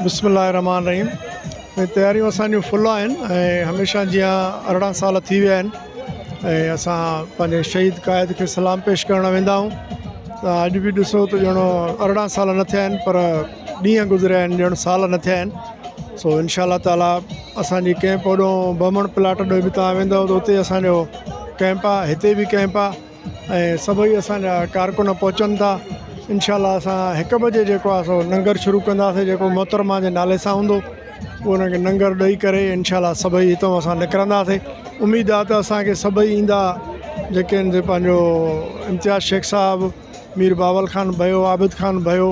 बिस्मिल्लाहिर्रहमानिर्रहीम। तैयारियूं असांजूं फुल आहिनि ऐं हमेशह जीअं 18 साल थी विया आहिनि ऐं असां पंहिंजे शहीद क़ाइद खे सलाम पेश करण वेंदा आहियूं। त अॼु बि ॾिसो त ॼणो 18 साल न थिया आहिनि पर ॾींहं गुज़रिया आहिनि, ॼण साल न थिया आहिनि। सो इंशाअल्लाह ताला असांजी कैंप होॾो बमण प्लाट ॾों बि तव्हां वेंदव त उते असांजो कैंप आहे, हिते बि कैंप आहे ऐं सभई असांजा कारकुन पहुचनि था। इंशाअल्लाह असां 1 बजे जेको आहे सो लंगर शुरू कंदासीं, जेको मोहतरमा जे नाले सां हूंदो उहो उनखे लंगर ॾेई करे इंशाअल्लाह सभई हितां असां निकिरंदासीं। उमेदु आहे त असांखे सभई ईंदा जेके आहिनि पंहिंजो इम्तियाज़ शेख साहिबु, मीर बावल ख़ान भयो, आबिद ख़ान भयो,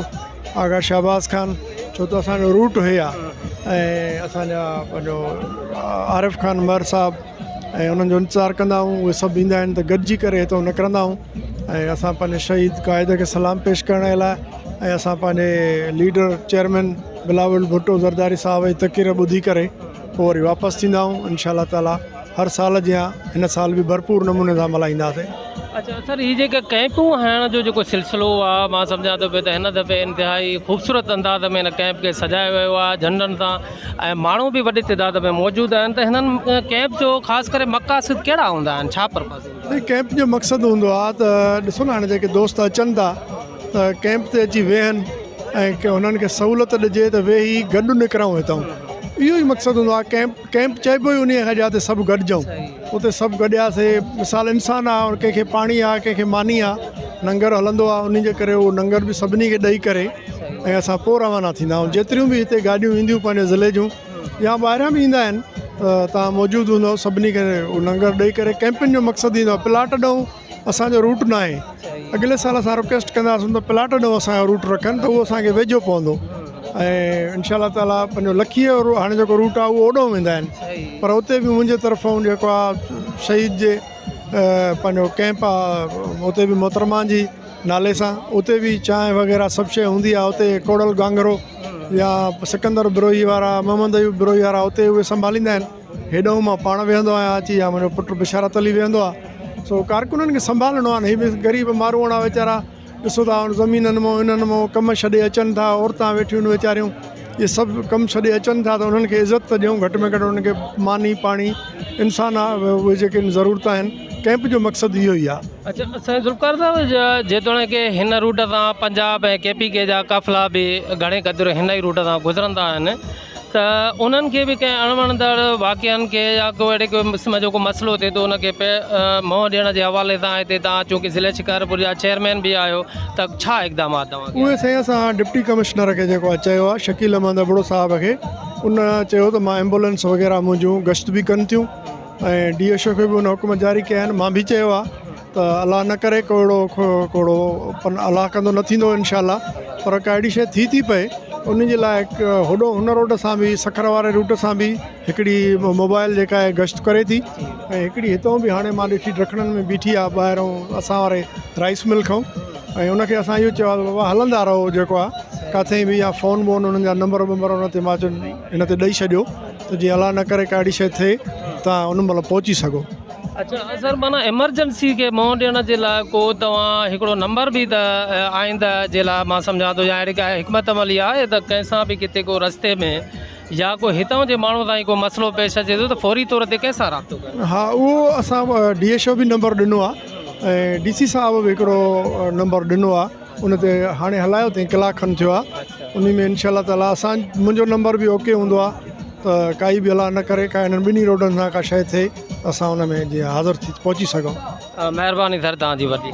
आगा शहबाज़ ख़ान, छो त असांजो रूट हे आहे ऐं असांजा पंहिंजो आरिफ़ ख़ान मर साहिबु ऐं उन्हनि जो इंतज़ारु कंदा आहियूं। उहे सभु ईंदा आहिनि त गॾिजी करे हितां निकिरंदा आहियूं ऐं असां पंहिंजे शहीद क़ाइद खे सलाम पेश करण जे लाइ ऐं असां पंहिंजे लीडर चेयरमैन बिलावल भुट्टो ज़रदारी साहिब जी तक़रीर ॿुधी करे पोइ वरी वापसि थींदा आहियूं। इंशाअल्लाह ताला हर साल जीअं हिन साल बि भरपूर नमूने सां मल्हाईंदासीं। अच्छा सर, ये जेके कैंपूं हणण जो जेको सिलसिलो आहे, मां सम्झां थो पियो त हिन दफ़े इंतिहाई ख़ूबसूरत अंदाज़ में हिन कैंप खे सजायो वियो आहे झंडनि सां ऐं माण्हू बि वॾी तइदाद में मौजूदु आहिनि। त हिननि कैंप जो ख़ासि करे मक़ासिद कहिड़ा हूंदा आहिनि, छा पर्पज़? कैंप जो मक़सदु हूंदो आहे त ॾिसो न, हाणे जेके दोस्त अचनि था त कैंप ते अची वेहनि ऐं हुननि खे सहूलियत ॾिजे त वेही गॾु निकिरूं हितां। इहो ई मक़सदु हूंदो आहे। कैंप चइबो ई उन खां जिते सभु गॾिजूं, उते सभु गॾियासीं। मिसाल इंसानु आहे, कंहिंखे पाणी आहे, कंहिंखे मानी आहे, लंगर हलंदो आहे, उन जे करे उहो लंगर बि सभिनी खे ॾेई करे ऐं असां पोइ रवाना थींदा आहियूं। जेतिरियूं बि हिते गाॾियूं ईंदियूं पंहिंजे ज़िले जूं या ॿाहिरां बि ईंदा आहिनि त तव्हां मौजूदु हूंदव, सभिनी खे उहो लंगर ॾेई करे। कैंपिंग जो मक़सदु ईंदो आहे, प्लाट ॾऊं असांजो रूट न आहे। अॻिले साल असां रिक्वेस्ट कंदासीं त प्लाट ॾऊं असांजो रूट रखनि त उहो असांखे वेझो पवंदो ऐं इंशाअल्लाह ताला पंहिंजो लखीअ जो हाणे जेको रूट आहे उहो ओॾो वेंदा आहिनि, पर उते बि मुंहिंजे तरफ़ां जेको आहे शहीद जे पंहिंजो कैंप आहे, उते बि मोहतरमा जी नाले सां उते बि चांहि वग़ैरह सभु शइ हूंदी आहे। उते कोड़ल गांगरो या सिकंदर बिरोही वारा, मोहम्मद अयूब बिरोही वारा उते उहे संभालींदा आहिनि। हेॾो मां पाण वेहंदो आहियां अची, या मुंहिंजो पुटु बिशारत अली वेहंदो आहे। सो कारकुननि खे संभालणो आहे न, हीअ बि ग़रीब माण्हू आहे वीचारा, ॾिसो था ज़मीननि मां इन्हनि मां कमु छॾे अचनि था, औरतां वेठियूं आहिनि वीचारियूं, इहे सभु कमु छॾे अचनि था त उन्हनि खे इज़त त ॾियूं, घटि में घटि उन्हनि खे मानी पाणी इंसान आहे उहे जेके ज़रूरत आहिनि। कैंप जो मक़सदु इहो ई आहे। अच्छा असांजे ज़ुल्फ़िकार साहिब, जेतोणीकि हिन रूट सां पंजाब ऐं KPK जा काफ़िला बि घणे क़दुरु हिन ई रूट सां गुज़रंदा आहिनि, त उन्हनि खे बि कंहिं अणवणंदड़ वाक़िअनि खे या को अहिड़े क़िस्म जो को मसइलो थिए थो उनखे मोह ॾियण जे हवाले सां हिते तव्हां चूंकि ज़िले शिकारपुर जा चेयरमैन बि आहियो, त छा इक़दामात तव्हां? उहे साईं असां डिप्टी कमिश्नर खे जेको आहे चयो आहे, शकील अहमद अबड़ो साहिब खे, उन चयो त मां एम्बुलेंस वग़ैरह मुंहिंजूं गश्त बि कनि थियूं ऐं DSO खे बि उन हुकुम जारी कया आहिनि। मां बि चयो आहे त अलाह न करे कोड़ो अलाह कंदो न थींदो इंशाअल्लाह, पर का अहिड़ी शइ थी पए उन जे लाइ होॾो हुन रोड सां बि, सखर वारे रूट सां बि हिकिड़ी मोबाइल जेका आहे गश्त करे थी ऐं हिकिड़ी हितां बि हाणे मां ॾिठी ॾखणनि में बीठी आहे ॿाहिरों असां वारे राइस मिल खां, ऐं उनखे असां इहो चयो आहे त बाबा हलंदा रहो, जेको आहे किथे बि या फ़ोन वोन उन्हनि जा नंबर वंबर उन ते मां हिन ते ॾेई छॾियो त जीअं अलाह न करे का अहिड़ी शइ थिए तव्हां उन महिल पहुची सघो। अच्छा सर, माना एमरजेंसी खे मोह ॾियण जे लाइ को तव्हां हिकिड़ो नंबर बि त आईंदा जे लाइ मां सम्झां थो, या अहिड़ी का हिकमत अमली आहे त कंहिंसां बि किथे को रस्ते में या को हितां जे माण्हू ताईं को मसइलो पेश अचे थो त फौरी तौर ते कंहिंसां राब्तो कयो? हा, उहो असां DSO बि नंबर ॾिनो आहे ऐं DC साहिब बि हिकिड़ो नंबर ॾिनो आहे, उन ते हाणे हलायो अथई, कलाक खनि थियो आहे। उन में इंशाअल्लाह ताला मुंहिंजो नंबर बि ओके हूंदो आहे त काई बि अलाह न करे का हिननि ॿिन्ही रोडनि सां का शइ थिए असां हुन में जीअं हाज़िर थी पहुची सघूं। महिरबानी सर तव्हांजी वॾी।